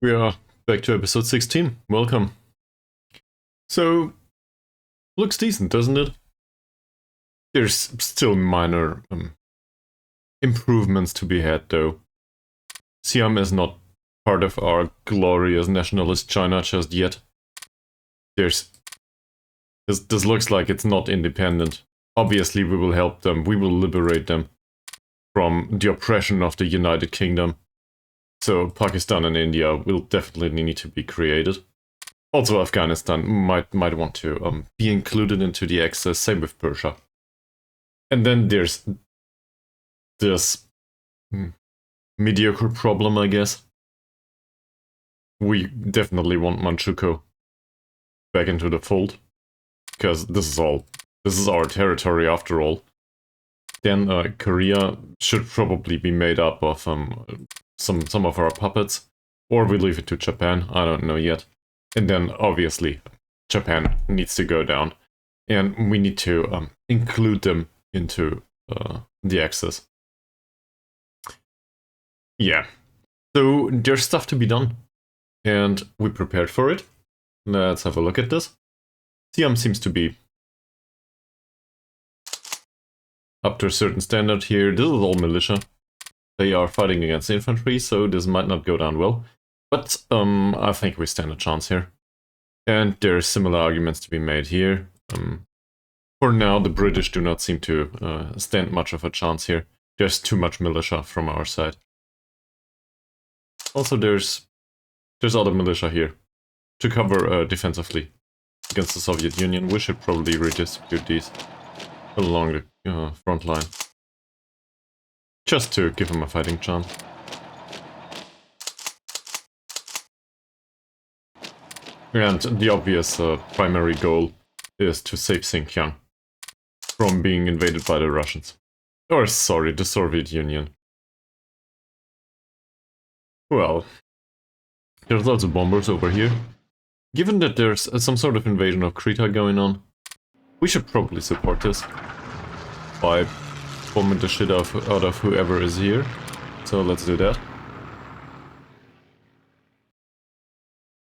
We are back to episode 16. Welcome. So, looks decent, doesn't it? There's still minor improvements to be had, though. Siam is not part of our glorious nationalist China just yet. This looks like it's not independent. Obviously, we will help them. We will liberate them from the oppression of the United Kingdom. So Pakistan and India will definitely need to be created. Also, Afghanistan might want to be included into the Axis. Same with Persia. And then there's this mediocre problem, I guess. We definitely want Machuko back into the fold, because this is our territory after all. Then Korea should probably be made up of some of our puppets, or we leave it to Japan. I don't know yet. And then obviously Japan needs to go down, and we need to include them into the Axis. Yeah, so there's stuff to be done, and we prepared for it. Let's have a look at this. Siam seems to be up to a certain standard here. This is all militia. They are fighting against infantry, so this might not go down well. But I think we stand a chance here. And there are similar arguments to be made here. For now, the British do not seem to stand much of a chance here. There's too much militia from our side. Also, there's other militia here to cover defensively against the Soviet Union. We should probably redistribute these along the front line, just to give them a fighting chance. And the obvious primary goal is to save Xinjiang from being invaded by the Russians. Or, sorry, the Soviet Union. Well, there's lots of bombers over here. Given that there's some sort of invasion of Krita going on, we should probably support this by bombing the shit out of whoever is here. So let's do that.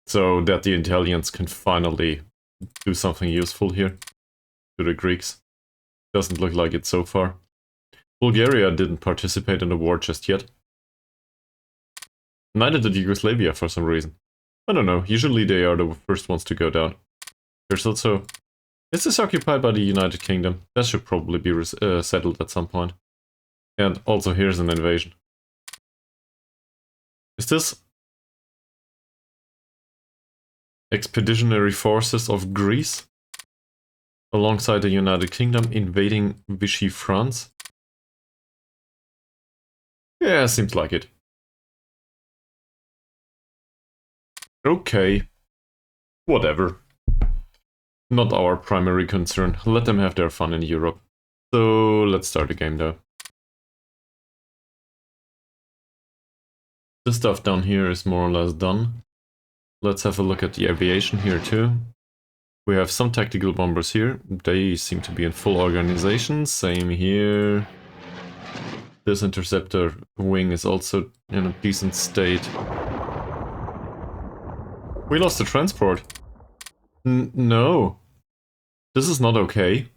So that the Italians can finally do something useful here to the Greeks. Doesn't look like it so far. Bulgaria didn't participate in the war just yet. Neither did Yugoslavia for some reason. I don't know, usually they are the first ones to go down. There's also... Is this occupied by the United Kingdom? That should probably be settled at some point. And also here's an invasion. Is this... Expeditionary forces of Greece? Alongside the United Kingdom invading Vichy France? Yeah, seems like it. Okay. Whatever. Not our primary concern. Let them have their fun in Europe. So let's start the game though. This stuff down here is more or less done. Let's have a look at the aviation here too. We have some tactical bombers here. They seem to be in full organization. Same here. This interceptor wing is also in a decent state. We lost the transport. No. This is not okay.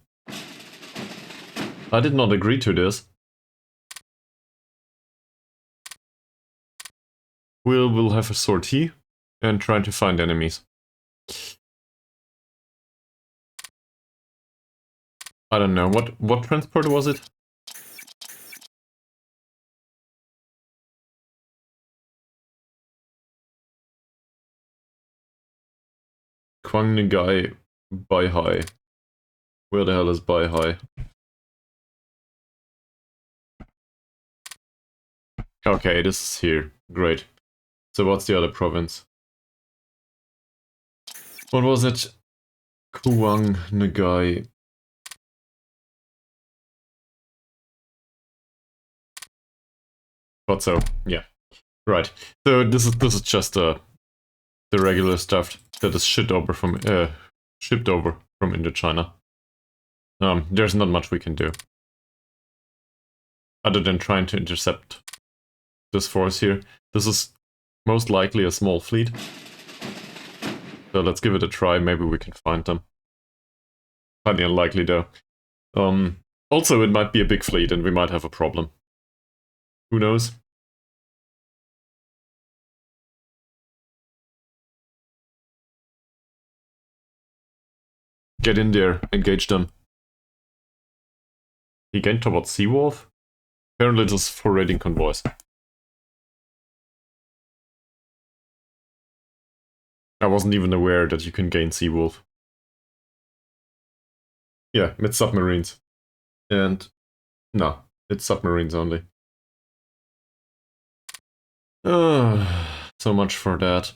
I did not agree to this. We'll have a sortie and try to find enemies. I don't know, what transport was it? Kwang Nagai Bai Hai. Where the hell is Bai Hai? Okay, this is here. Great. So what's the other province? What was it? Kuang Nagai. Thought so. Yeah. Right. So this is just the regular stuff that is shipped over from Indochina. There's not much we can do other than trying to intercept this force here. This is Most likely a small fleet. So let's give it a try, maybe we can find them. Highly unlikely though. Also, it might be a big fleet and we might have a problem. Who knows? Get in there, engage them. He gained towards Sea Wolf? Apparently it is for raiding convoys. I wasn't even aware that you can gain Sea Wolf. Yeah, it's submarines. And no, it's submarines only. So much for that.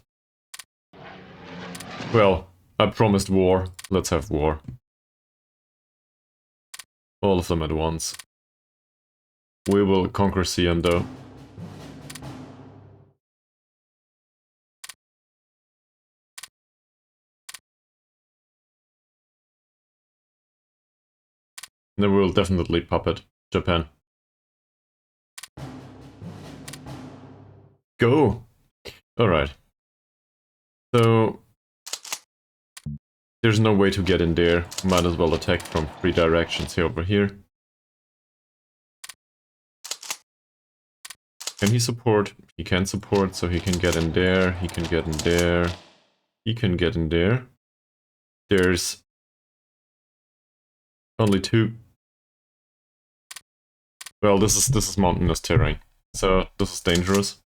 Well, I promised war. Let's have war. All of them at once. We will conquer Siam though. Then we will definitely puppet Japan. Go! Alright. So... there's no way to get in there. Might as well attack from 3 directions here over here. Can he support? He can support, so he can get in there, he can get in there, he can get in there. There's only 2. Well, this is mountainous terrain, so this is dangerous.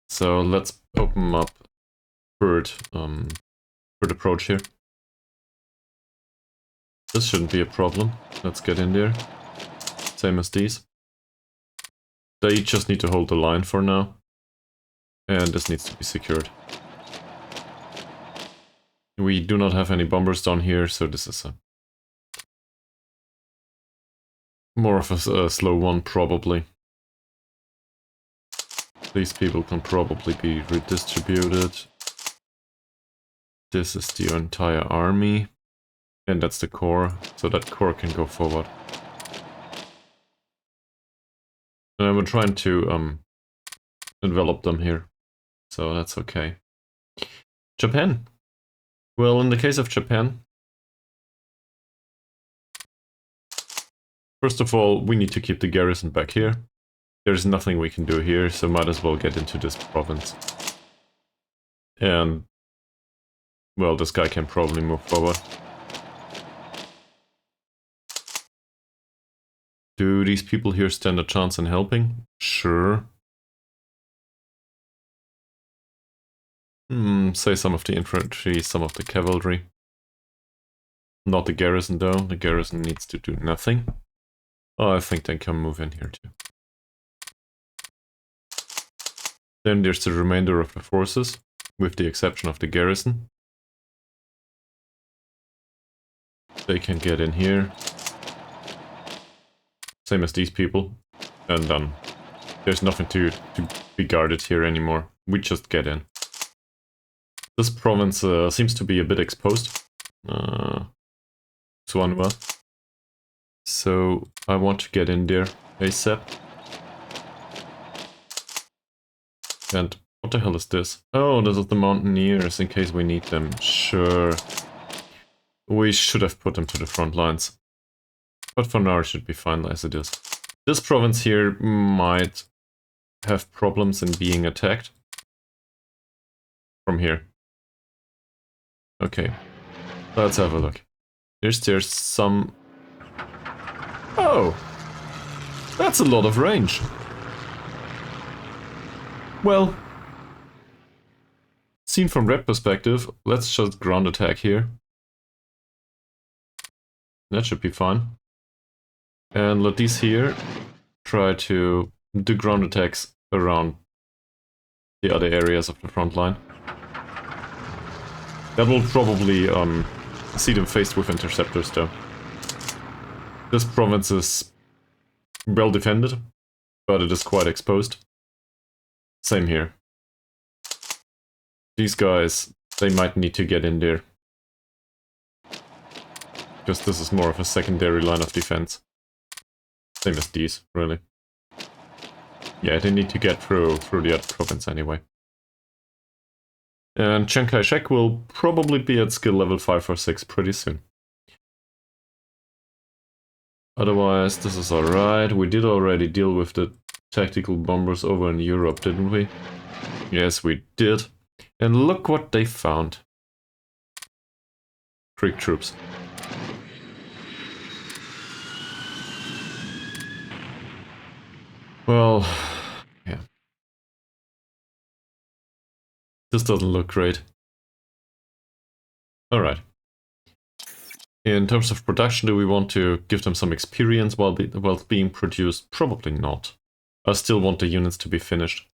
So let's open up third approach here. This shouldn't be a problem. Let's get in there. Same as these. They just need to hold the line for now. And this needs to be secured. We do not have any bombers down here, so this is a more of a slow one, probably. These people can probably be redistributed. This is the entire army. And that's the core, so that core can go forward. And we're trying to envelop them here, so that's okay. Japan. Well, in the case of Japan, first of all, we need to keep the garrison back here. There's nothing we can do here, so might as well get into this province. And, well, this guy can probably move forward. Do these people here stand a chance in helping? Sure. Say some of the infantry, some of the cavalry. Not the garrison though, the garrison needs to do nothing. Oh, I think they can move in here too. Then there's the remainder of the forces, with the exception of the garrison. They can get in here. Same as these people. And there's nothing to be guarded here anymore. We just get in. This province seems to be a bit exposed. Suanua. So I want to get in there ASAP. And what the hell is this? Oh, this is the mountaineers, in case we need them. Sure. We should have put them to the front lines. But for now it should be fine as it is. This province here might have problems in being attacked. From here. Okay. Let's have a look. There's some... Oh! That's a lot of range. Well, seen from red perspective, let's just ground attack here. That should be fine. And let these here try to do ground attacks around the other areas of the front line. That will probably see them faced with interceptors though. This province is well defended, but it is quite exposed. Same here. These guys, they might need to get in there. Because this is more of a secondary line of defense. Same as these, really. Yeah, they need to get through the other province anyway. And Chiang Kai-shek will probably be at skill level 5 or 6 pretty soon. Otherwise, this is alright. We did already deal with the tactical bombers over in Europe, didn't we? Yes, we did. And look what they found. Greek troops. Well, yeah. This doesn't look great. Alright. In terms of production, do we want to give them some experience while being produced? Probably not. I still want the units to be finished.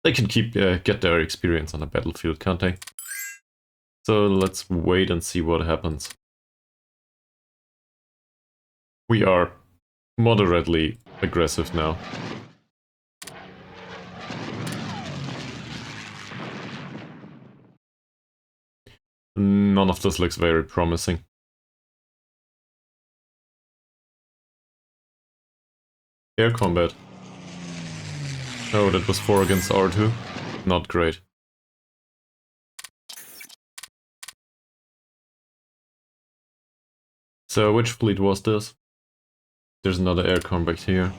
They can get their experience on the battlefield, can't they? So let's wait and see what happens. We are moderately aggressive now. None of this looks very promising. Air combat. Oh, that was 4 against R2. Not great. So which fleet was this? There's another air combat here.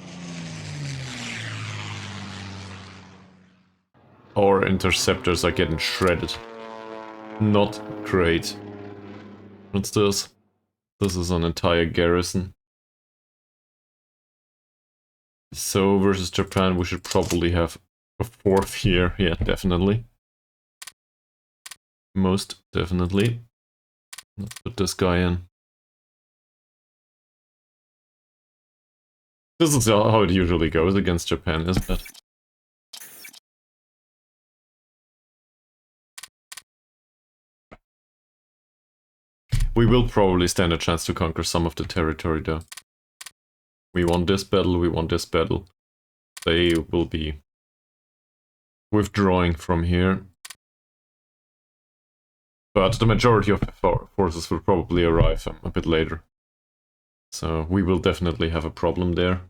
Our interceptors are getting shredded. Not great. What's this? This is an entire garrison. So versus Japan, we should probably have a 4th here. Yeah, definitely. Most definitely. Let's put this guy in. This is how it usually goes against Japan, isn't it? We will probably stand a chance to conquer some of the territory though. We won this battle, we won this battle. They will be withdrawing from here. But the majority of the forces will probably arrive a bit later. So we will definitely have a problem there.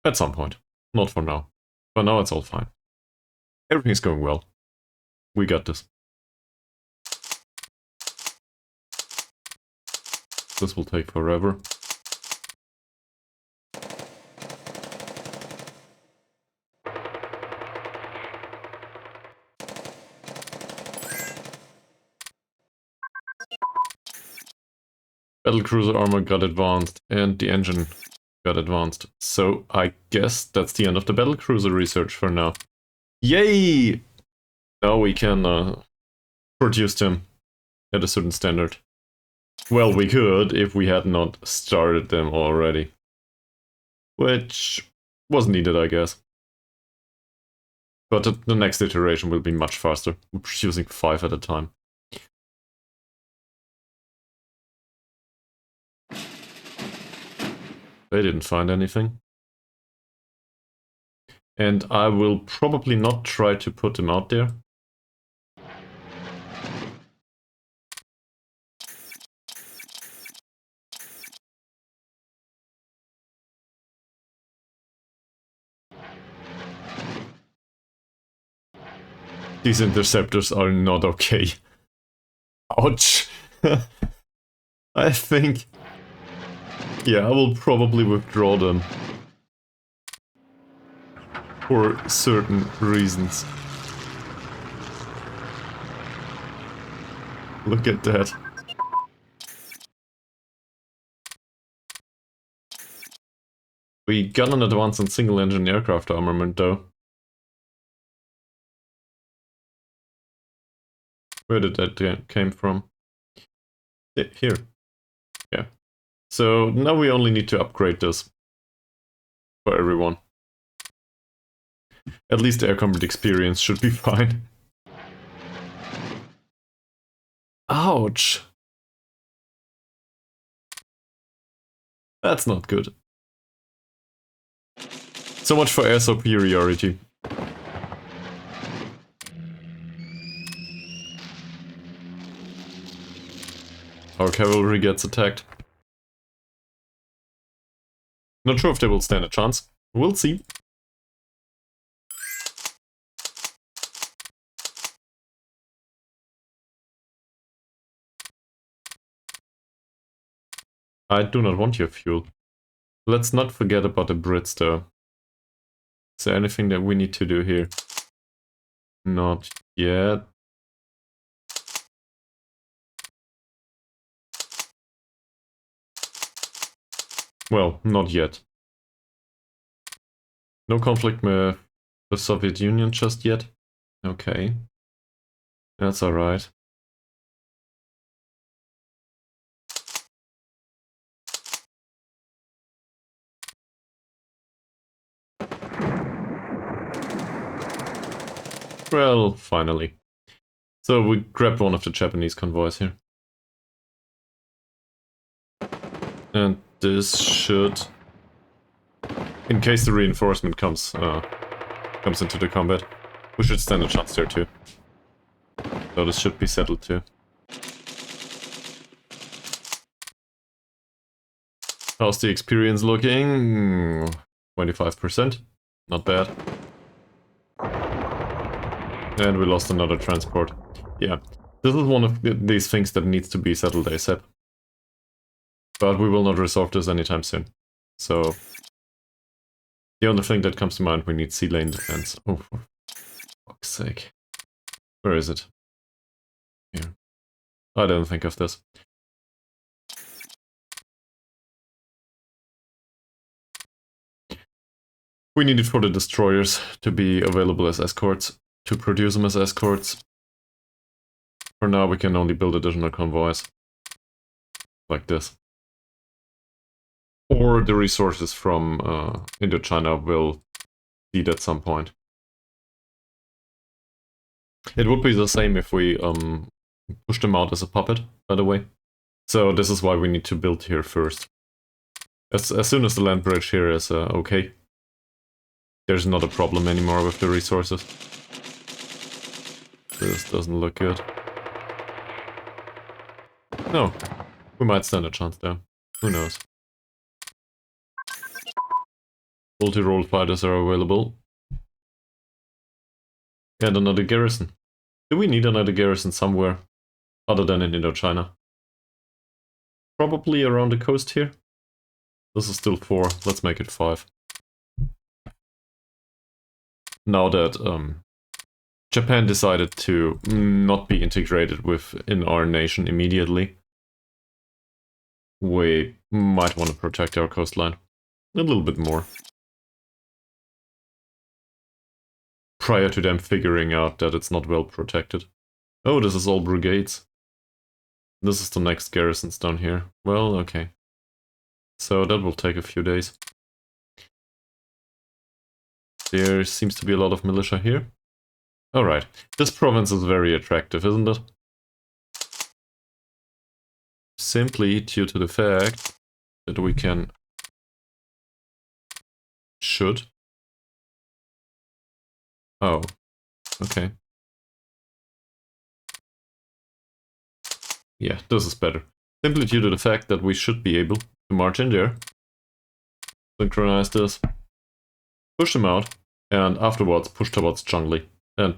At some point. Not for now. But now it's all fine. Everything's going well. We got this. This will take forever. Battlecruiser armor got advanced, and the engine got advanced. So I guess that's the end of the battlecruiser research for now. Yay! Now we can produce them at a certain standard. Well, we could if we had not started them already. Which was needed, I guess. But the next iteration will be much faster. We're producing 5 at a time. They didn't find anything. And I will probably not try to put them out there. These interceptors are not okay. Ouch. I think... yeah, I will probably withdraw them. For certain reasons. Look at that. We got an advance on single-engine aircraft armament, though. Where did that came from? Here. Yeah. So now we only need to upgrade this. For everyone. At least the air combat experience should be fine. Ouch! That's not good. So much for air superiority. Our cavalry gets attacked. Not sure if they will stand a chance. We'll see. I do not want your fuel. Let's not forget about the Brits, though. Is there anything that we need to do here? Not yet. Well, not yet. No conflict with the Soviet Union just yet. Okay. That's alright. Well, finally. So we grabbed one of the Japanese convoys here. And this should... In case the reinforcement comes into the combat, we should stand a chance there too. So this should be settled too. How's the experience looking? 25%. Not bad. And we lost another transport. Yeah, this is one of these things that needs to be settled ASAP. But we will not resolve this anytime soon. So, the only thing that comes to mind, we need sea lane defense. Oh, for fuck's sake. Where is it? Here. I didn't think of this. We need it for the destroyers to be available as escorts, to produce them as escorts. For now, we can only build additional convoys. Like this. Or the resources from Indochina will feed at some point. It would be the same if we push them out as a puppet, by the way. So this is why we need to build here first. As soon as the land bridge here is okay, there's not a problem anymore with the resources. This doesn't look good. No, we might stand a chance there. Who knows? Multi-role fighters are available. And another garrison. Do we need another garrison somewhere other than in Indochina? Probably around the coast here. This is still 4, let's make it 5. Now that Japan decided to not be integrated within our nation immediately, we might want to protect our coastline a little bit more. Prior to them figuring out that it's not well protected. Oh, this is all brigades. This is the next garrisons down here. Well, okay. So that will take a few days. There seems to be a lot of militia here. Alright, this province is very attractive, isn't it? Simply due to the fact that we can... should... Oh, okay. Yeah, this is better. Simply due to the fact that we should be able to march in there, synchronize this, push them out, and afterwards push towards Zhongli, and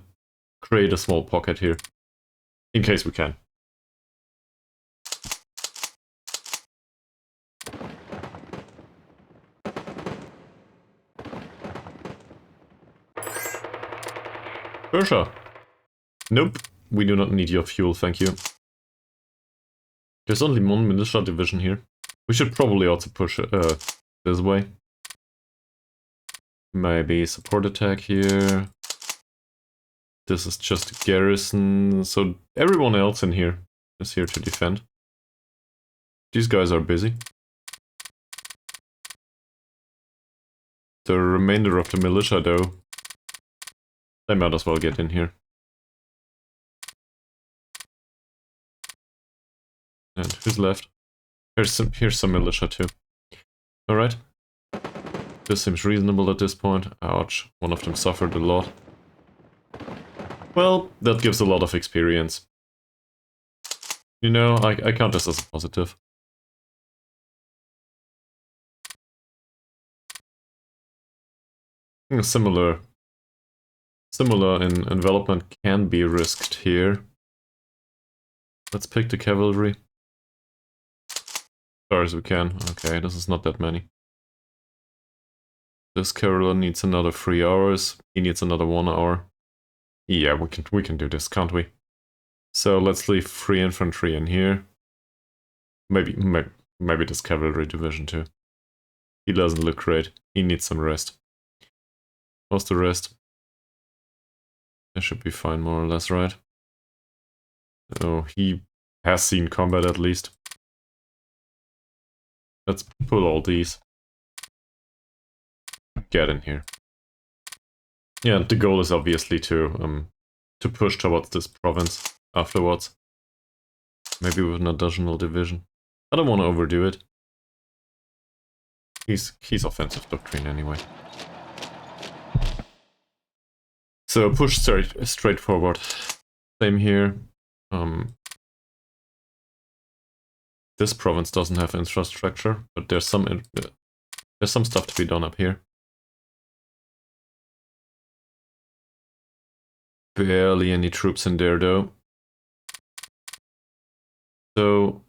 create a small pocket here, in case we can. Persia! Nope, we do not need your fuel, thank you. There's only one militia division here. We should probably also push this way. Maybe support attack here. This is just a garrison, so everyone else in here is here to defend. These guys are busy. The remainder of the militia, though, they might as well get in here. And who's left? Here's some militia too. Alright. This seems reasonable at this point. Ouch, one of them suffered a lot. Well, that gives a lot of experience. You know, I count this as a positive. Similar in envelopment can be risked here. Let's pick the cavalry. far as we can. Okay, this is not that many. This Carola needs another 3 hours. He needs another 1 hour. Yeah, we can do this, can't we? So let's leave 3 infantry in here. Maybe this cavalry division too. He doesn't look great. He needs some rest. What's the rest? That should be fine, more or less, right? Oh, he has seen combat at least. Let's pull all these. Get in here. Yeah, the goal is obviously to push towards this province afterwards. Maybe with an additional division. I don't want to overdo it. He's offensive doctrine anyway. So push straight forward. Same here. This province doesn't have infrastructure, but there's some stuff to be done up here. Barely any troops in there though. So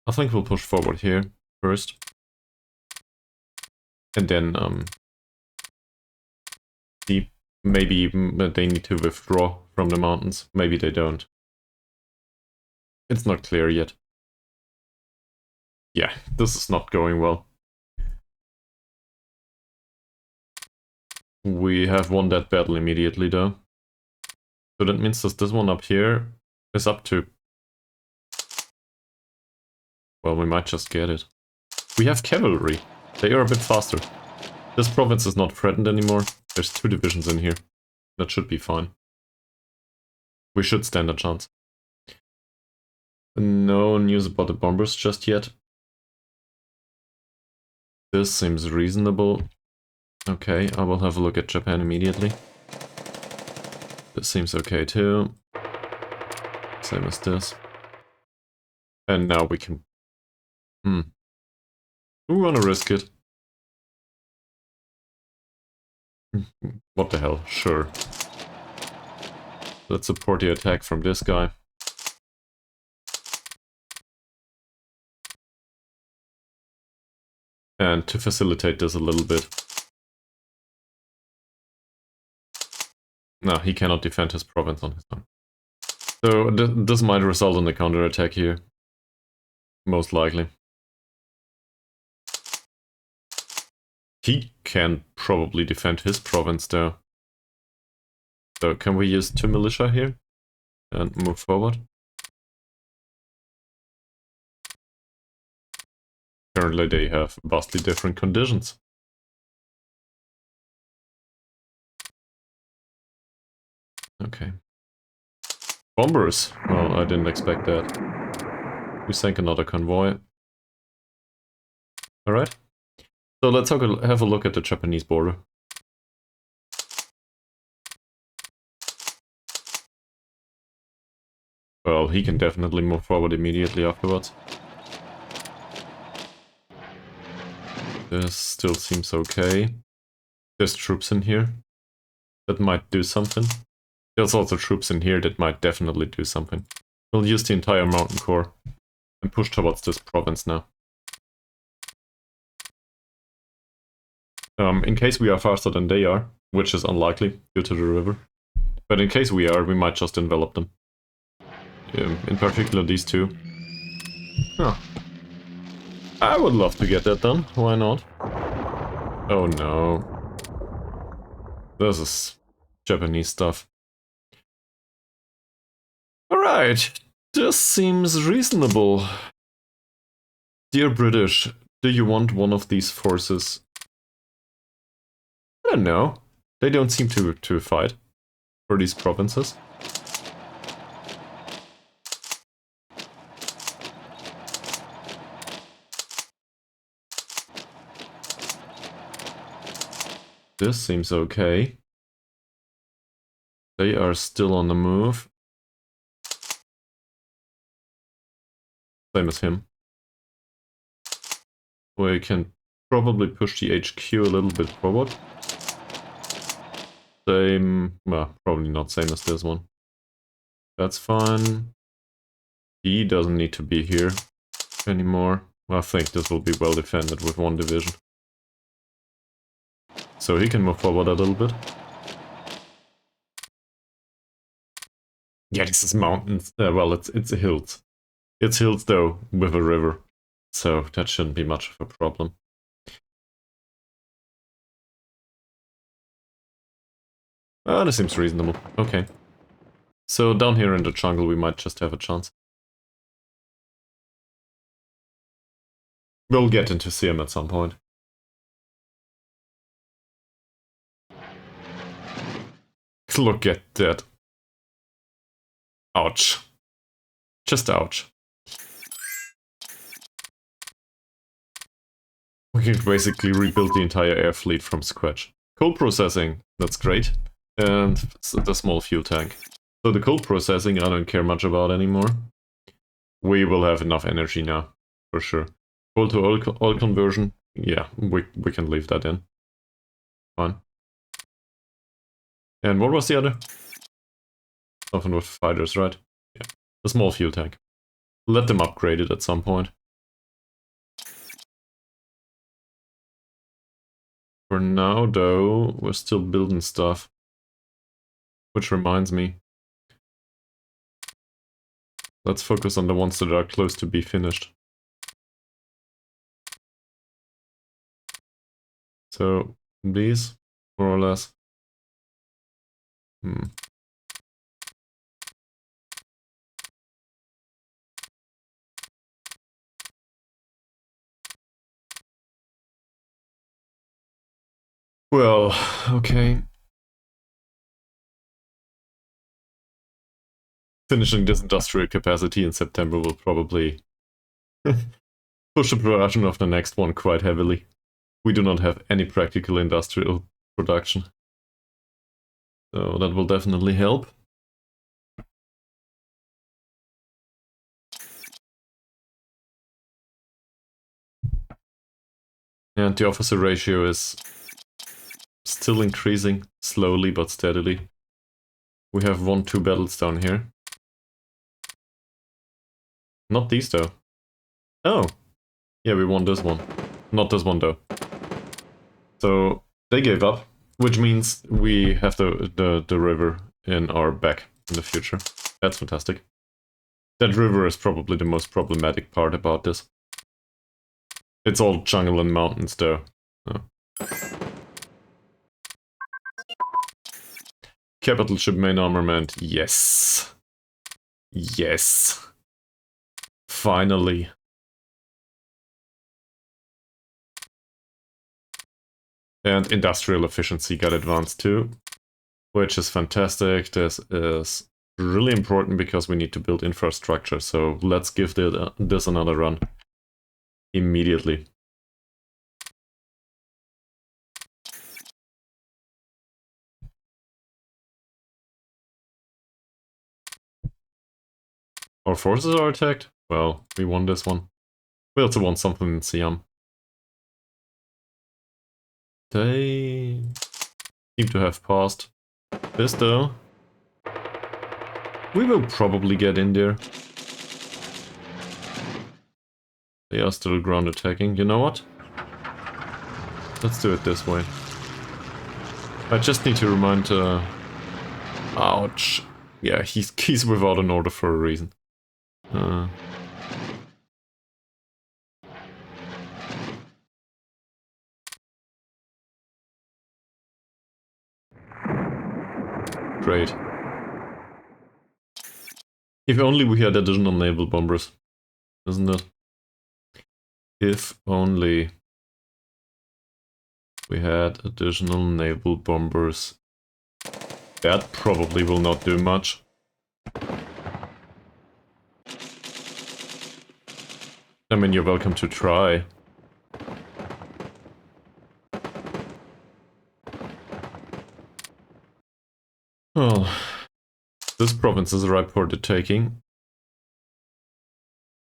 I think we'll push forward here first. And then maybe they need to withdraw from the mountains. Maybe they don't. It's not clear yet. Yeah, this is not going well. We have won that battle immediately though. So that means that this one up here is up to... Well, we might just get it. We have cavalry. They are a bit faster. This province is not threatened anymore. There's 2 divisions in here. That should be fine. We should stand a chance. No news about the bombers just yet. This seems reasonable. Okay, I will have a look at Japan immediately. This seems okay too. Same as this. And now we can... We want to risk it. What the hell? Sure. Let's support the attack from this guy. And to facilitate this a little bit. No, he cannot defend his province on his own. So this might result in a counterattack here. Most likely. He can probably defend his province though. So can we use 2 militia here? And move forward? Currently they have vastly different conditions. Okay. Bombers! Well, I didn't expect that. We sank another convoy. Alright. So let's have a look at the Japanese border. Well, he can definitely move forward immediately afterwards. This still seems okay. There's troops in here that might do something. There's also troops in here that might definitely do something. We'll use the entire mountain corps and push towards this province now. In case we are faster than they are, which is unlikely due to the river. But in case we are, we might just envelop them. In particular these 2. Huh. I would love to get that done, why not? Oh no. This is Japanese stuff. Alright, this seems reasonable. Dear British, do you want one of these forces? I don't know. They don't seem to fight for these provinces. This seems okay. They are still on the move. Same as him. We can probably push the HQ a little bit forward. Same, well, probably not same as this one. That's fine. He doesn't need to be here anymore. I think this will be well defended with one division. So he can move forward a little bit. Yeah, this is mountains. Well, it's hills. It's hills though, with a river. So that shouldn't be much of a problem. Ah, this seems reasonable. Okay. So down here in the jungle we might just have a chance. We'll get into Siam at some point. Look at that. Ouch. Just ouch. We can basically rebuild the entire air fleet from scratch. Coal processing, that's great. And the small fuel tank. So the coal processing I don't care much about anymore. We will have enough energy now, for sure. Coal to oil conversion, yeah, we can leave that in. Fine. And what was the other? Something with fighters, right? Yeah, a small fuel tank. Let them upgrade it at some point. For now, though, we're still building stuff. Which reminds me. Let's focus on the ones that are close to be finished. So, these, more or less. Well, okay. Finishing this industrial capacity in September will probably push the production of the next one quite heavily. We do not have any practical industrial production. So that will definitely help. And the officer ratio is still increasing, slowly but steadily. We have won 2 battles down here. Not these though. Oh! Yeah, we won this one. Not this one though. So they gave up, which means we have the river in our back in the future. That's fantastic. That river is probably the most problematic part about this. It's all jungle and mountains though. Oh. Capital ship main armament, yes. Yes. Finally. And industrial efficiency got advanced too, which is fantastic. This is really important because we need to build infrastructure, so let's give this another run immediately. Our forces are attacked? Well, we won this one. We also won something in Siam. They seem to have passed this though. We will probably get in there. They are still ground attacking. You know what? Let's do it this way. I just need to remind... Ouch. Yeah, he's without an order for a reason. Great. If only we had additional naval bombers, isn't it? If only we had additional naval bombers. That probably will not do much. I mean, you're welcome to try. Oh, this province is ripe for the taking.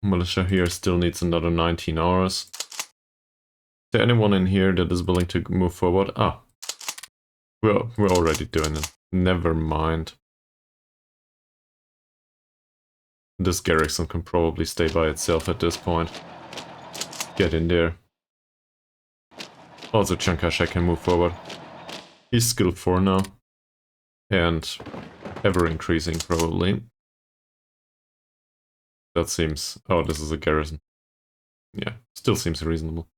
Militia here still needs another 19 hours. Is there anyone in here that is willing to move forward? Ah, we're already doing it. Never mind. This garrison can probably stay by itself at this point. Get in there. Also, Chiang Kai-shek can move forward. He's skill 4 now. And ever increasing, probably. That seems... Oh, this is a garrison. Yeah, still seems reasonable.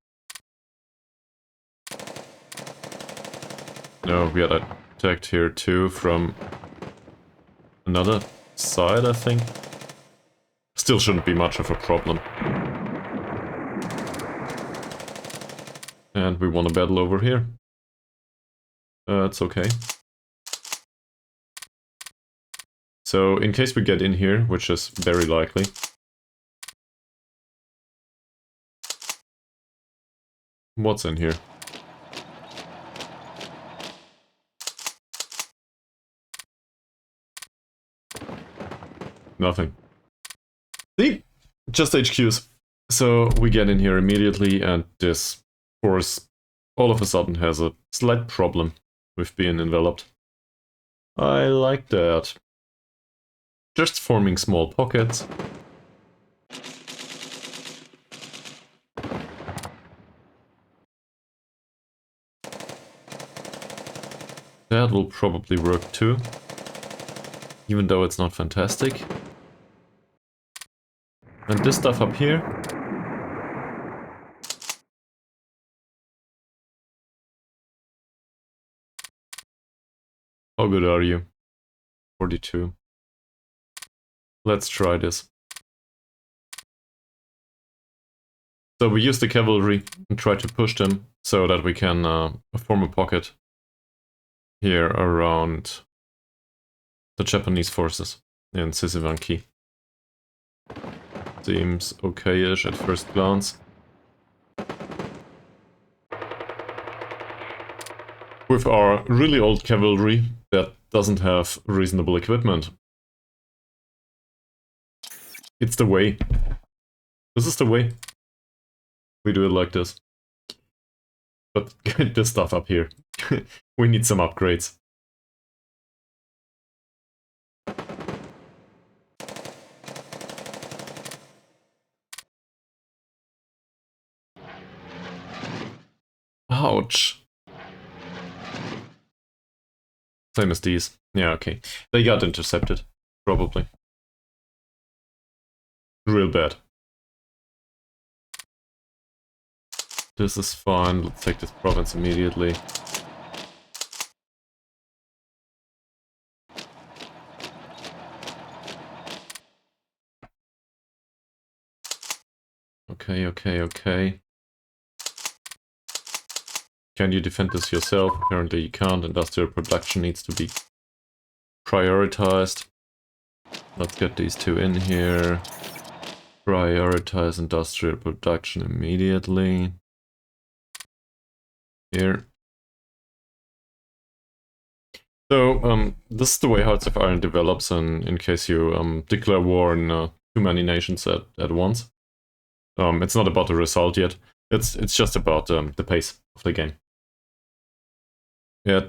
No, we got attacked here too from another side, I think. Still shouldn't be much of a problem. And we won a battle over here. It's okay. So, in case we get in here, which is very likely. What's in here? Nothing. See? Just HQs. So, we get in here immediately, and this force all of a sudden has a slight problem with being enveloped. I like that. Just forming small pockets. That will probably work too. Even though it's not fantastic. And this stuff up here. How good are you? 42. Let's try this. So we use the cavalry and try to push them so that we can form a pocket here around the Japanese forces in Sisivanki. Seems okay-ish at first glance. With our really old cavalry that doesn't have reasonable equipment. It's the way. This is the way. We do it like this. But get this stuff up here. We need some upgrades. Ouch. Same as these. Yeah, okay. They got intercepted. Probably. Real bad. This is fine. Let's take this province immediately. Okay, okay, okay. Can you defend this yourself? Apparently you can't. Industrial production needs to be prioritized. Let's get these two in here. Prioritize industrial production immediately. Here. So, this is the way Hearts of Iron develops in case you declare war on too many nations at once. It's not about the result yet. It's just about the pace of the game. Yeah,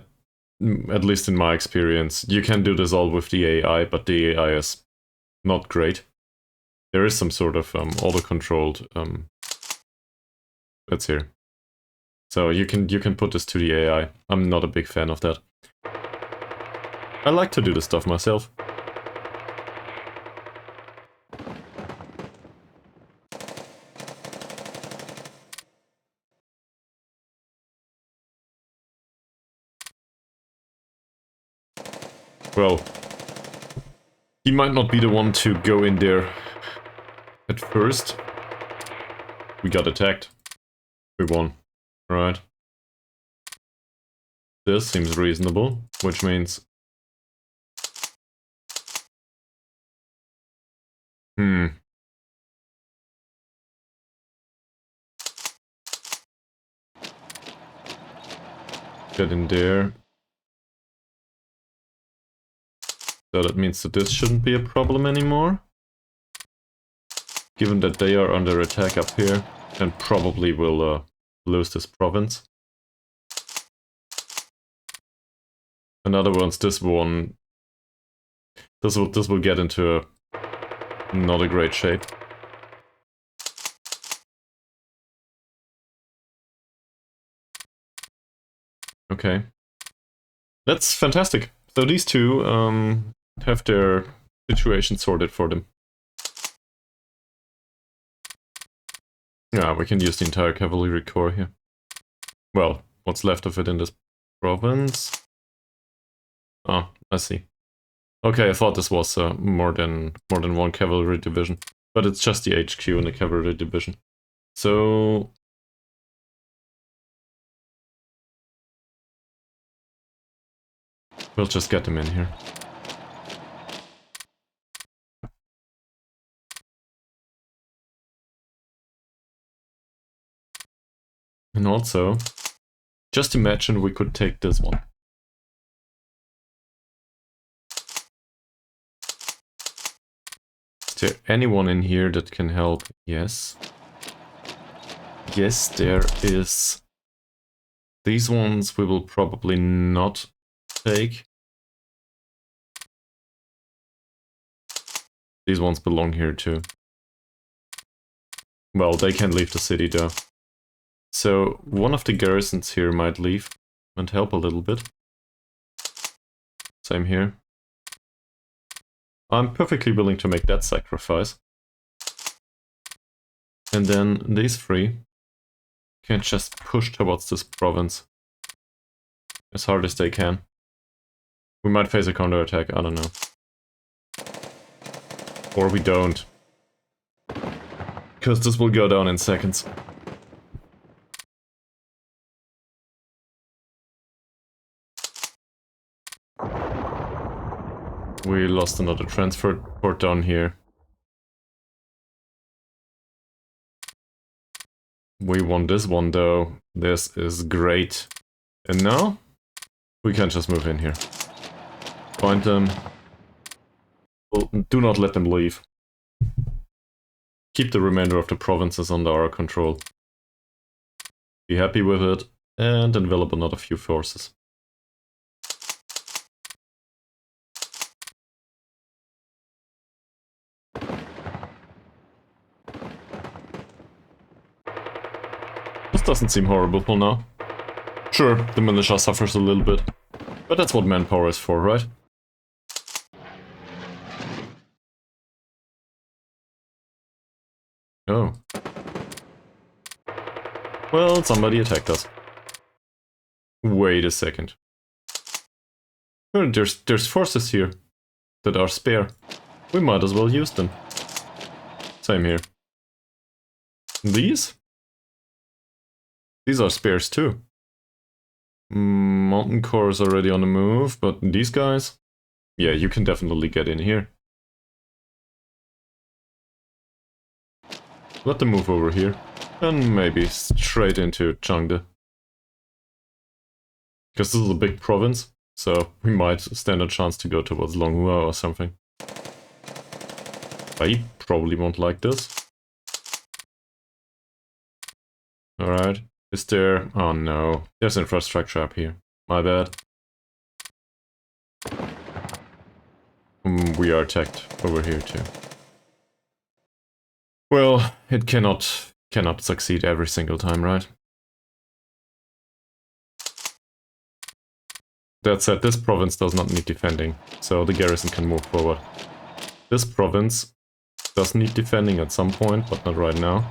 at least in my experience. You can do this all with the AI, but the AI is not great. There is some sort of auto-controlled... Let's hear. So you can put this to the AI. I'm not a big fan of that. I like to do this stuff myself. Well, he might not be the one to go in there at first. We got attacked. We won. Alright. This seems reasonable, which means... Get in there. So that means that this shouldn't be a problem anymore. Given that they are under attack up here, and probably will lose this province. In other words, this will get into Not a great shape. Okay. That's fantastic. So these two have their situation sorted for them. Yeah, we can use the entire cavalry corps here. Well, what's left of it in this province? Ah, I see. Okay, I thought this was more than one cavalry division, but it's just the HQ in the cavalry division. So we'll just get them in here. And also, just imagine we could take this one. Is there anyone in here that can help? Yes. Yes, there is. These ones we will probably not take. These ones belong here too. Well, they can leave the city though. So one of the garrisons here might leave and help a little bit. Same here. I'm perfectly willing to make that sacrifice. And then these three can just push towards this province as hard as they can. We might face a counterattack, I don't know. Or we don't. Because this will go down in seconds. We lost another transfer port down here. We won this one though. This is great. And now we can just move in here. Find them. Well, do not let them leave. Keep the remainder of the provinces under our control. Be happy with it and envelop another few forces. This doesn't seem horrible for now. Sure, the militia suffers a little bit, but that's what manpower is for, right? Oh. Well, somebody attacked us. Wait a second. Oh, there's forces here that are spare. We might as well use them. Same here. These? These are spares too. Mountain Corps is already on the move, but these guys? Yeah, you can definitely get in here. Let them move over here. And maybe straight into Chengde. Because this is a big province, so we might stand a chance to go towards Longhua or something. I probably won't like this. Alright. Is there... Oh no. There's infrastructure up here. My bad. We are attacked over here too. Well, it cannot succeed every single time, right? That said, this province does not need defending, so the garrison can move forward. This province does need defending at some point, but not right now.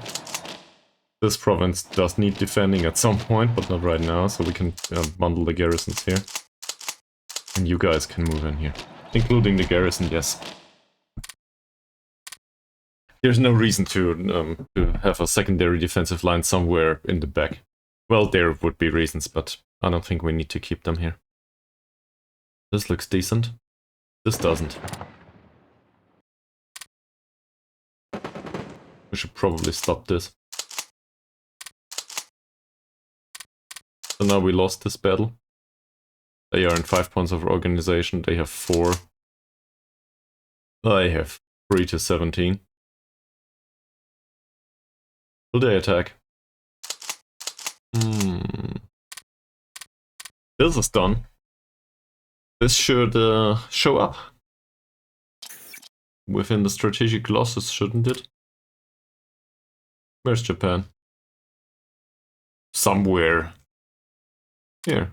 This province does need defending at some point, but not right now, so we can bundle the garrisons here. And you guys can move in here. Including the garrison, yes. There's no reason to have a secondary defensive line somewhere in the back. Well, there would be reasons, but I don't think we need to keep them here. This looks decent. This doesn't. We should probably stop this. So now we lost this battle. They are in 5 points of organization, they have 4. I have 3 to 17. Will they attack? This is done. This should show up. within the strategic losses, shouldn't it? Where's Japan? Somewhere. Here.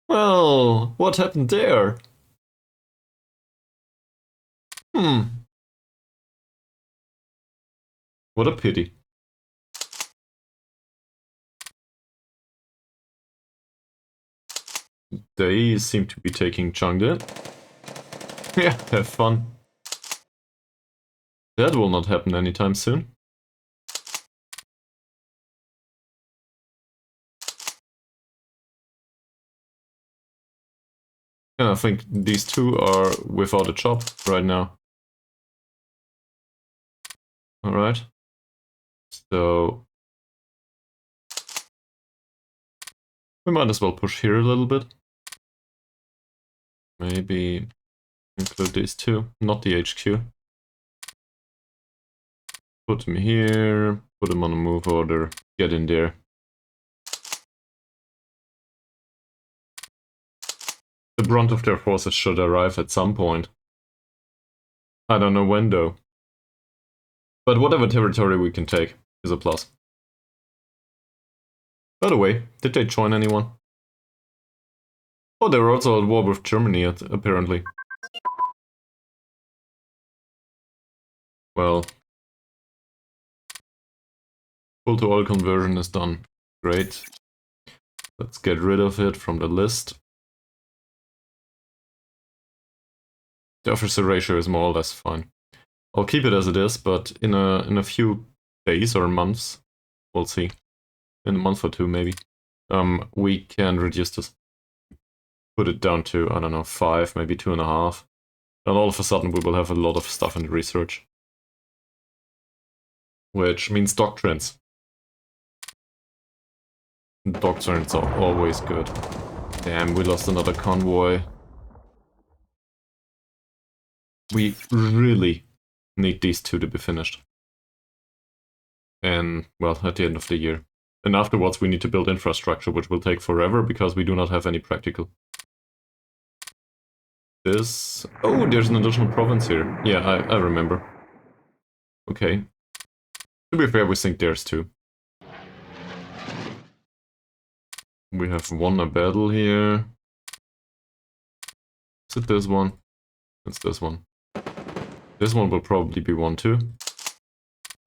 Well, what happened there? What a pity. They seem to be taking Changde. Yeah, have fun. That will not happen anytime soon. And I think these two are without a job right now. Alright. So we might as well push here a little bit. Maybe include these two, not the HQ. Put them here, put them on a move order, get in there. The brunt of their forces should arrive at some point. I don't know when though. But whatever territory we can take is a plus. By the way, did they join anyone? Oh, they were also at war with Germany, apparently. Well, coal to oil conversion is done. Great. Let's get rid of it from the list. The officer ratio is more or less fine. I'll keep it as it is, but in a few days or months, we'll see. In a month or two, maybe. We can reduce this. Put it down to, I don't know, 5, maybe 2.5. And all of a sudden we will have a lot of stuff in research. Which means doctrines. Doctrines are always good. Damn, we lost another convoy. We really need these two to be finished. And, well, at the end of the year. And afterwards we need to build infrastructure, which will take forever because we do not have any practical. This... Oh, there's an additional province here. Yeah, I remember. Okay. To be fair, we think there's two. We have won a battle here. Is it this one? It's this one. This one will probably be 1 too.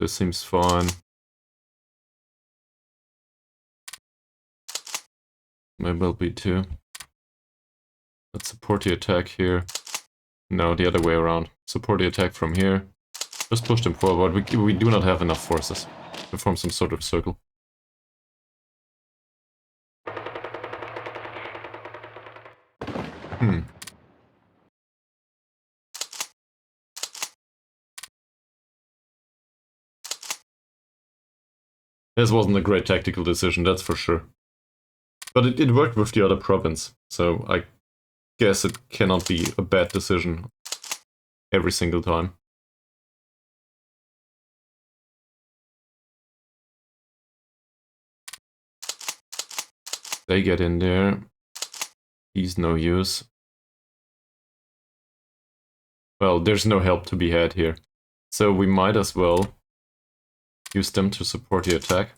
This seems fine. Maybe it'll be 2. Let's support the attack here. No, the other way around. Support the attack from here. Just push them forward. We do not have enough forces to form some sort of circle. This wasn't a great tactical decision, that's for sure. But it worked with the other province, so I guess it cannot be a bad decision every single time. They get in there. He's no use. Well, there's no help to be had here. So we might as well use them to support the attack.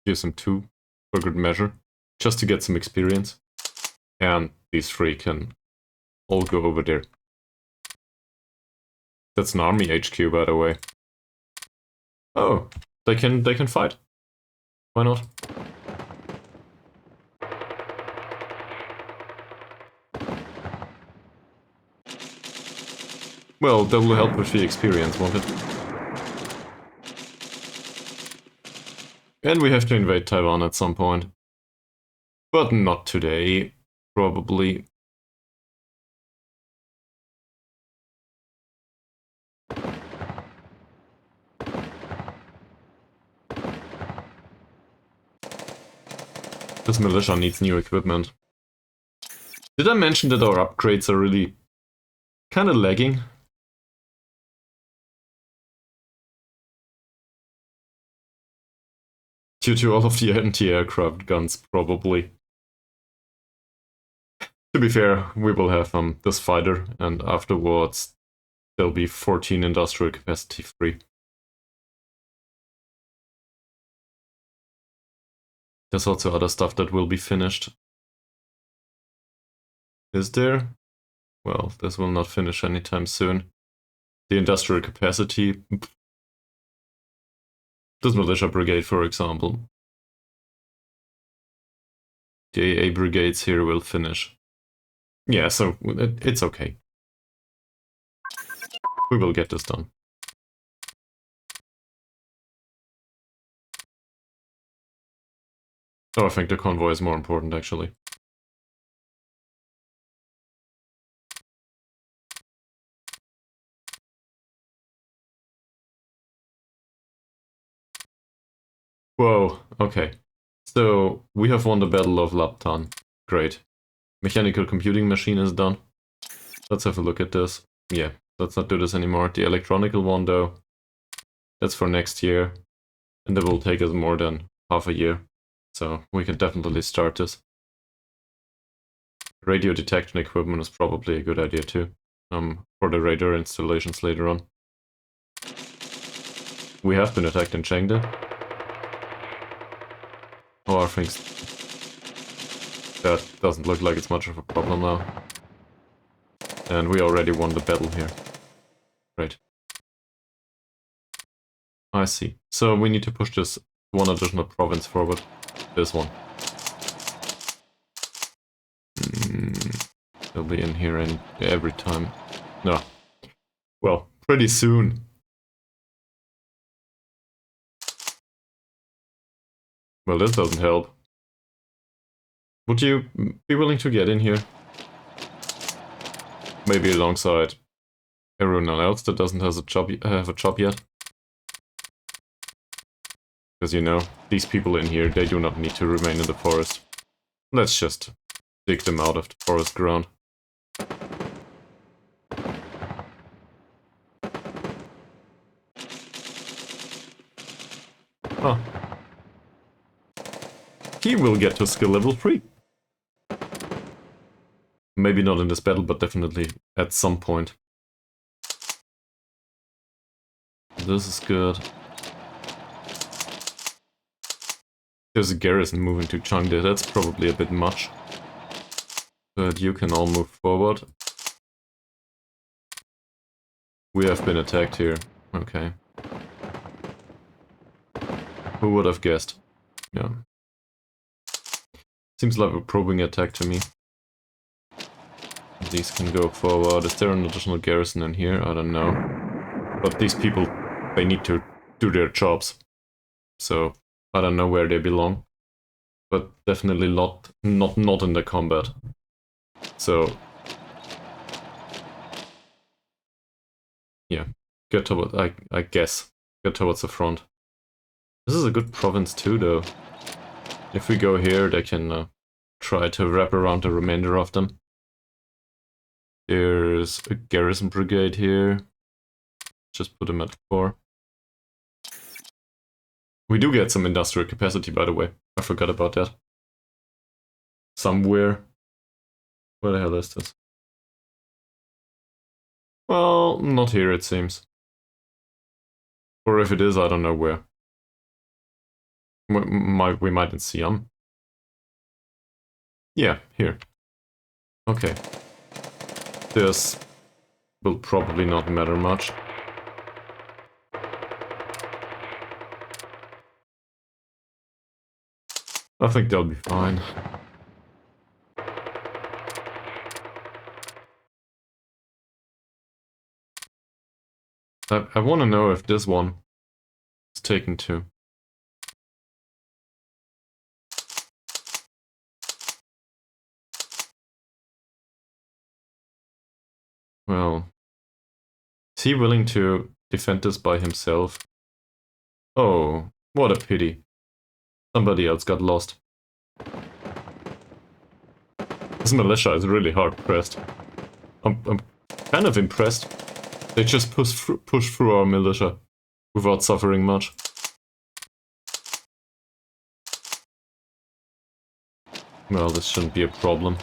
Use them too, for good measure. Just to get some experience. And these 3 can all go over there. That's an army HQ, by the way. Oh, they can fight. Why not? Well, that will help with the experience, won't it? And we have to invade Taiwan at some point. But not today, probably. This militia needs new equipment. Did I mention that our upgrades are really kind of lagging? Due to all of the anti-aircraft guns, probably. To be fair, we will have this fighter, and afterwards there'll be 14 industrial capacity free. There's also other stuff that will be finished. Is there? Well, this will not finish anytime soon. The industrial capacity. This militia brigade, for example. The AA brigades here will finish. Yeah, so it's okay. We will get this done. Oh, I think the convoy is more important, actually. Whoa, okay. So, we have won the Battle of Laptan. Great. Mechanical computing machine is done. Let's have a look at this. Yeah, let's not do this anymore. The electronical one, though, that's for next year. And it will take us more than half a year. So, we can definitely start this. Radio detection equipment is probably a good idea, too. For the radar installations later on. We have been attacked in Chengde. Oh, I think that doesn't look like it's much of a problem now. And we already won the battle here. Great. I see. So we need to push this one additional province forward. This one. They'll be in here every time. No. Well, pretty soon. Well, this doesn't help. Would you be willing to get in here? Maybe alongside everyone else that doesn't have a job yet? Because, you know, these people in here, they do not need to remain in the forest. Let's just dig them out of the forest ground. Oh. He will get to skill level 3. Maybe not in this battle, but definitely at some point. This is good. There's a garrison moving to Chengde, that's probably a bit much. But you can all move forward. We have been attacked here. Okay. Who would have guessed? Yeah. Seems like a probing attack to me. These can go forward. Is there an additional garrison in here? I don't know. But these people, they need to do their jobs. So, I don't know where they belong. But definitely not in the combat. So, yeah. Get toward, I guess. Get towards the front. This is a good province too, though. If we go here, they can try to wrap around the remainder of them. There's a garrison brigade here. Just put them at 4. We do get some industrial capacity, by the way. I forgot about that. Somewhere. Where the hell is this? Well, not here, it seems. Or if it is, I don't know where. We might in Siam. Yeah, here. Okay. This will probably not matter much. I think they'll be fine. I want to know if this one is taken too. Well, is he willing to defend this by himself? Oh, what a pity. Somebody else got lost. This militia is really hard pressed. I'm kind of impressed. They just push through our militia without suffering much. Well, this shouldn't be a problem.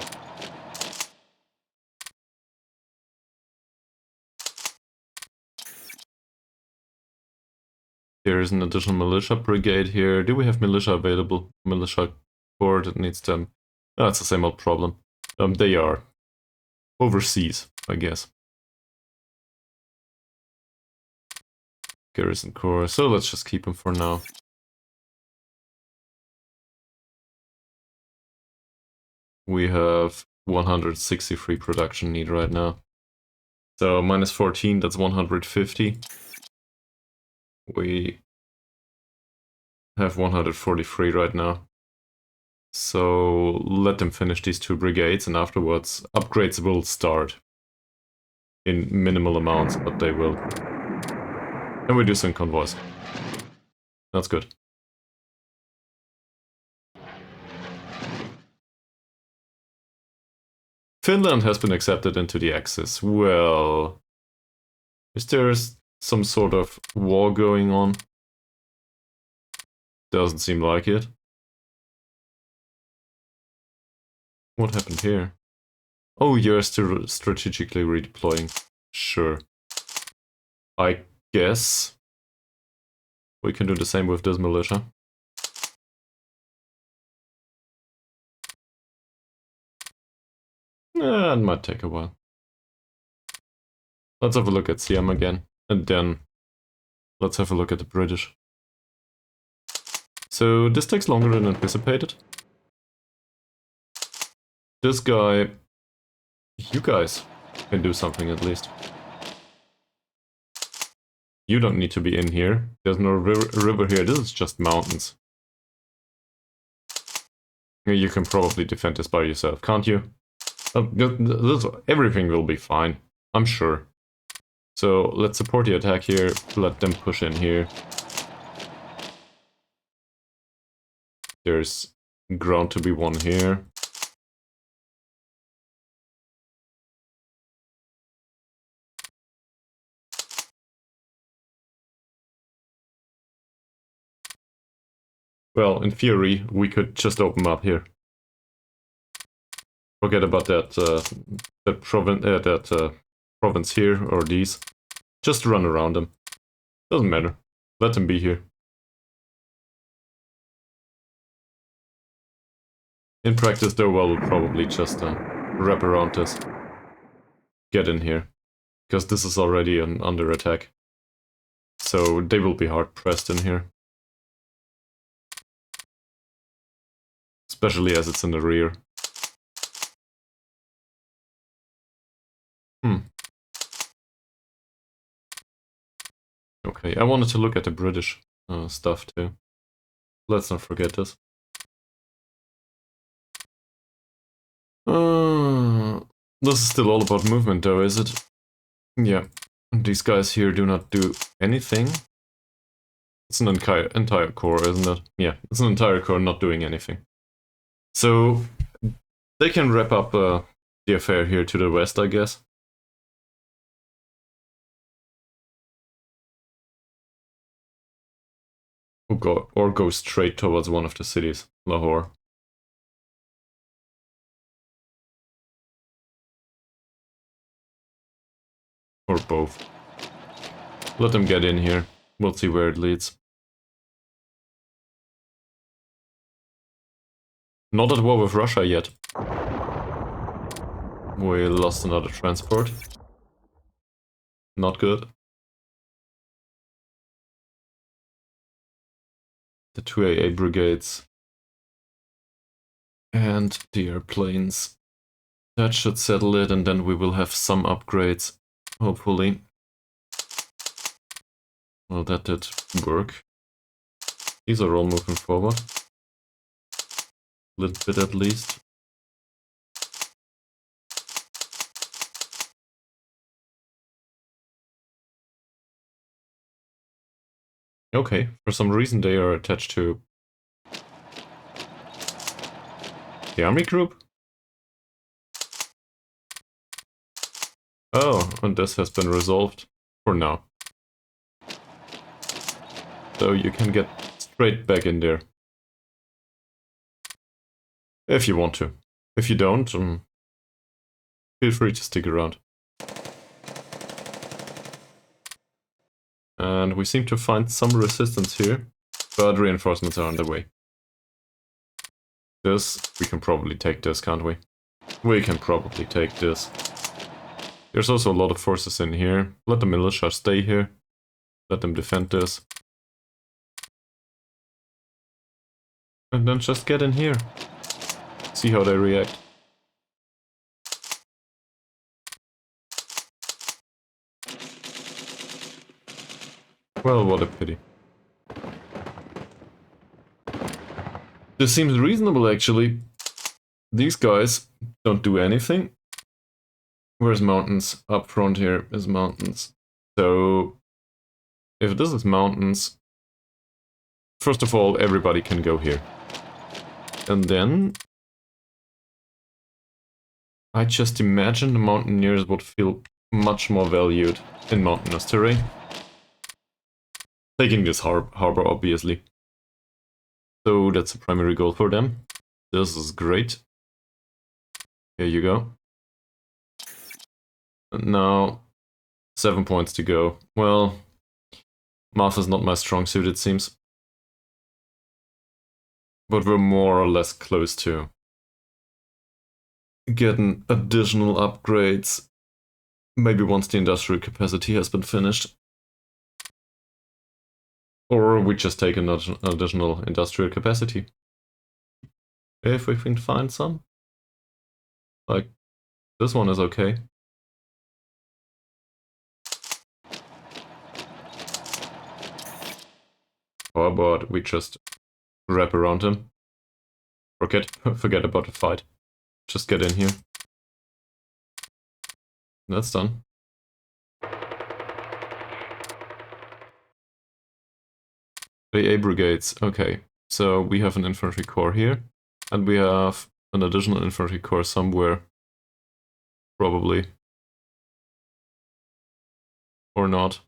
There's an additional militia brigade here. Do we have militia available? Militia corps that needs them. Oh, it's the same old problem. They are overseas, I guess. Garrison corps, so let's just keep them for now. We have 163 production need right now. So minus 14, that's 150. We have 143 right now. So let them finish these 2 brigades, and afterwards upgrades will start. In minimal amounts, but they will. And we do some convoys. That's good. Finland has been accepted into the Axis. Well, is there some sort of war going on? Doesn't seem like it. What happened here? Oh, you're still strategically redeploying. Sure. I guess we can do the same with this militia. It might take a while. Let's have a look at Siam again, and then let's have a look at the British. So this takes longer than anticipated. This guy... You guys can do something at least. You don't need to be in here. There's no river here, this is just mountains. You can probably defend this by yourself, can't you? Everything will be fine, I'm sure. So let's support the attack here, let them push in here. There's ground to be won here. Well, in theory, we could just open up here. Forget about that province here, or these. Just run around them. Doesn't matter. Let them be here. In practice, though, we'll probably just wrap around this. Get in here. Because this is already under attack. So they will be hard pressed in here. Especially as it's in the rear. Okay, I wanted to look at the British stuff too. Let's not forget this. This is still all about movement though, is it? Yeah. These guys here do not do anything. It's an entire corps, isn't it? Yeah, it's an entire corps not doing anything. So, they can wrap up the affair here to the west, I guess. Or go straight towards one of the cities, Lahore. Or both. Let them get in here. We'll see where it leads. Not at war with Russia yet. We lost another transport. Not good. The 2 AA brigades. And the airplanes. That should settle it, and then we will have some upgrades. Hopefully. Well, that did work. These are all moving forward. A little bit at least. Okay, for some reason they are attached to the army group? Oh, and this has been resolved for now. So you can get straight back in there. If you want to. If you don't, feel free to stick around. And we seem to find some resistance here, but reinforcements are on the way. This, we can probably take this, can't we? We can probably take this. There's also a lot of forces in here. Let the militia stay here. Let them defend this. And then just get in here. See how they react. Well, what a pity. This seems reasonable, actually. These guys don't do anything. Where's mountains? Up front here is mountains. So, if this is mountains, first of all, everybody can go here. And then, I just imagine the mountaineers would feel much more valued in mountainous terrain. Taking this harbor, obviously. So that's a primary goal for them. This is great. Here you go. And now, 7 points to go. Well, math is not my strong suit, it seems. But we're more or less close to getting additional upgrades. Maybe once the industrial capacity has been finished. Or we just take an additional industrial capacity. If we can find some. Like, this one is okay. How about we just wrap around him? Forget about the fight. Just get in here. That's done. AA brigades, okay. So we have an infantry corps here, and we have an additional infantry corps somewhere. Probably. Or not.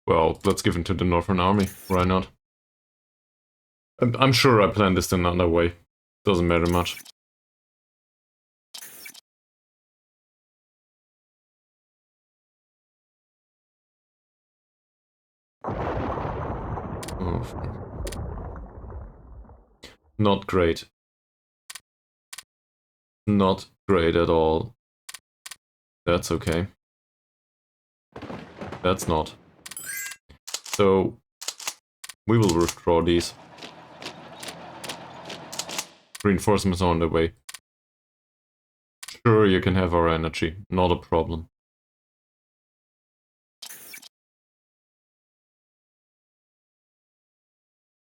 Well, let's give it to the Northern Army. Why not? I'm sure I planned this another way. Doesn't matter much. Oh. Not great. Not great at all. That's okay. That's not. So, we will withdraw these. Reinforcements are on the way. Sure, you can have our energy. Not a problem.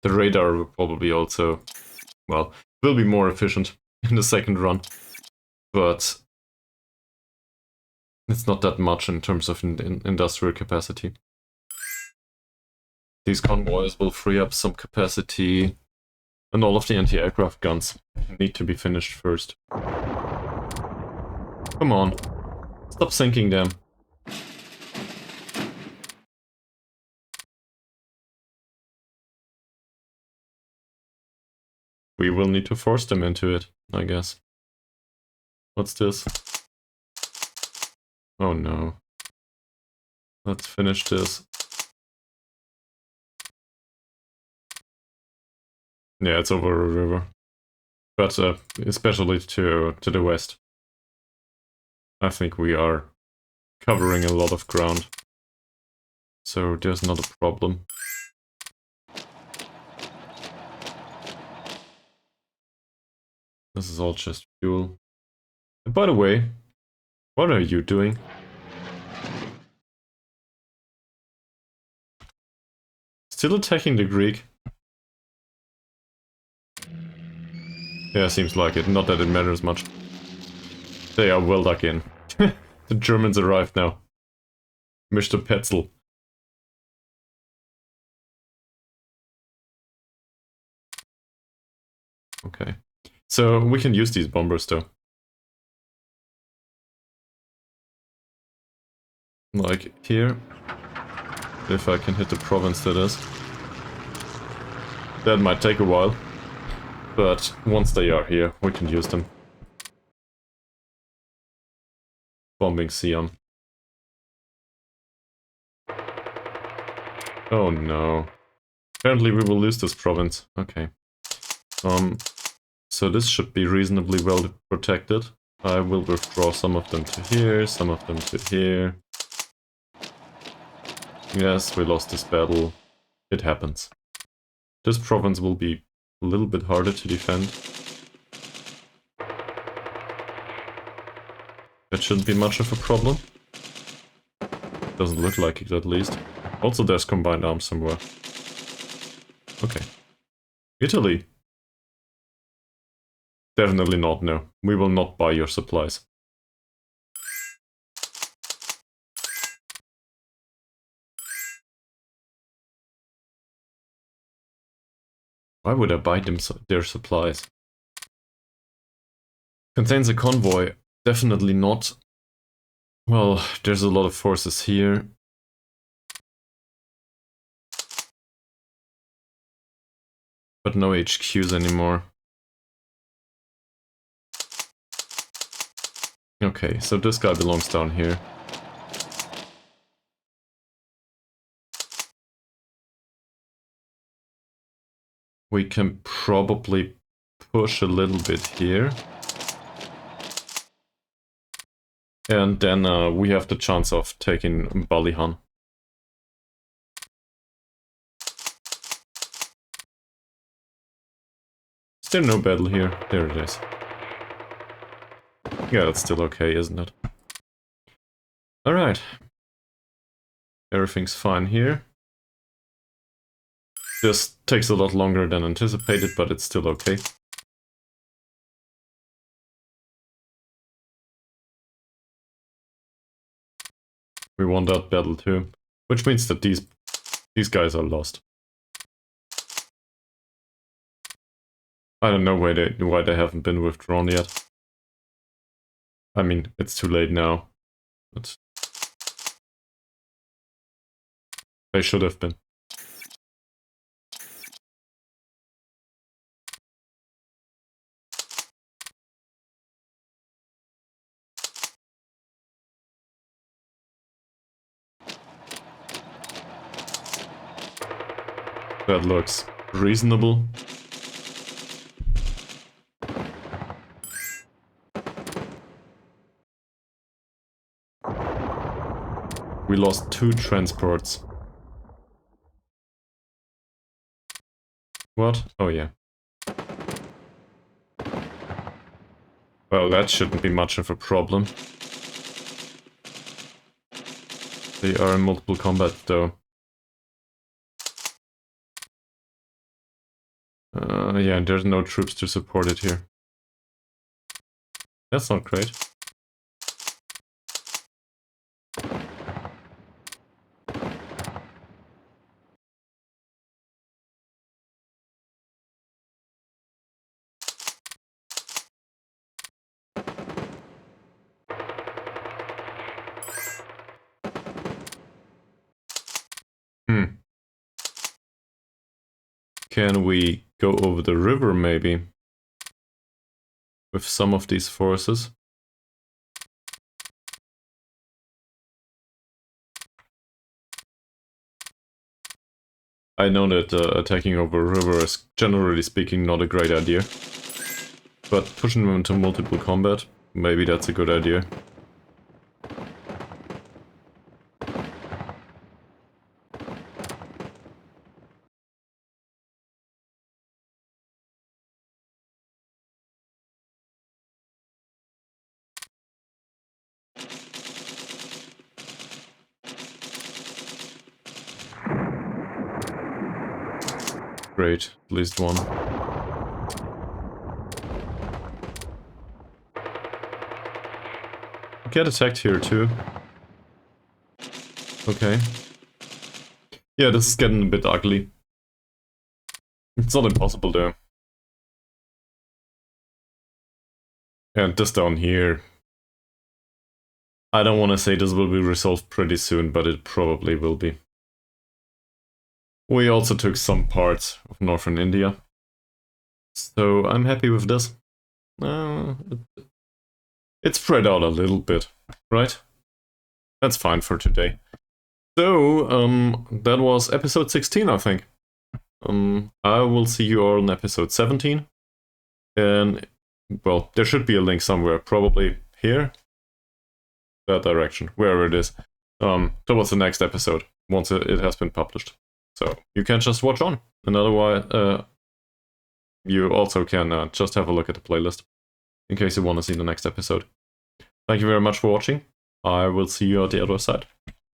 The radar will probably also, well, will be more efficient in the second run. But it's not that much in terms of industrial capacity. These convoys will free up some capacity, and all of the anti-aircraft guns need to be finished first. Come on, stop sinking them. We will need to force them into it, I guess. What's this? Oh no. Let's finish this. Yeah, it's over a river. But especially to the west. I think we are covering a lot of ground. So there's not a problem. This is all just fuel. And by the way, what are you doing? Still attacking the Greek? Yeah, seems like it. Not that it matters much. They are well dug in. The Germans arrived now. Mr. Petzel. Okay. So we can use these bombers though. Like here. If I can hit the province that is. That might take a while. But once they are here, we can use them. Bombing Siam. Oh no. Apparently we will lose this province. Okay. So this should be reasonably well protected. I will withdraw some of them to here, some of them to here. Yes, we lost this battle. It happens. This province will be a little bit harder to defend. That shouldn't be much of a problem. Doesn't look like it, at least. Also, there's combined arms somewhere. Okay. Italy. Definitely not, no. We will not buy your supplies. Why would I buy them their supplies? Contains a convoy. Definitely not. Well, there's a lot of forces here. But no HQs anymore. Okay, so this guy belongs down here. We can probably push a little bit here. And then we have the chance of taking Balihan. Is there no battle here? There it is. Yeah, that's still okay, isn't it? Alright. Everything's fine here. This takes a lot longer than anticipated, but it's still okay. We won that battle too. Which means that these guys are lost. I don't know why they haven't been withdrawn yet. I mean, it's too late now. But they should have been. That looks reasonable. We lost 2 transports. What? Oh yeah. Well, that shouldn't be much of a problem. They are in multiple combat though. Yeah, there's no troops to support it here. That's not great. Can we go over the river, maybe? With some of these forces? I know that attacking over a river is, generally speaking, not a great idea. But pushing them into multiple combat, maybe that's a good idea. Great, at least one. Get attacked here too. Okay. Yeah, this is getting a bit ugly. It's not impossible though. And this down here. I don't want to say this will be resolved pretty soon, but it probably will be. We also took some parts of northern India. So I'm happy with this. It's spread out a little bit, right? That's fine for today. So, that was episode 16, I think. I will see you all in episode 17. And, well, there should be a link somewhere, probably here. That direction, wherever it is. Towards the next episode, once it has been published. So, you can just watch on. And otherwise, you also can just have a look at the playlist, in case you want to see the next episode. Thank you very much for watching. I will see you at the other side.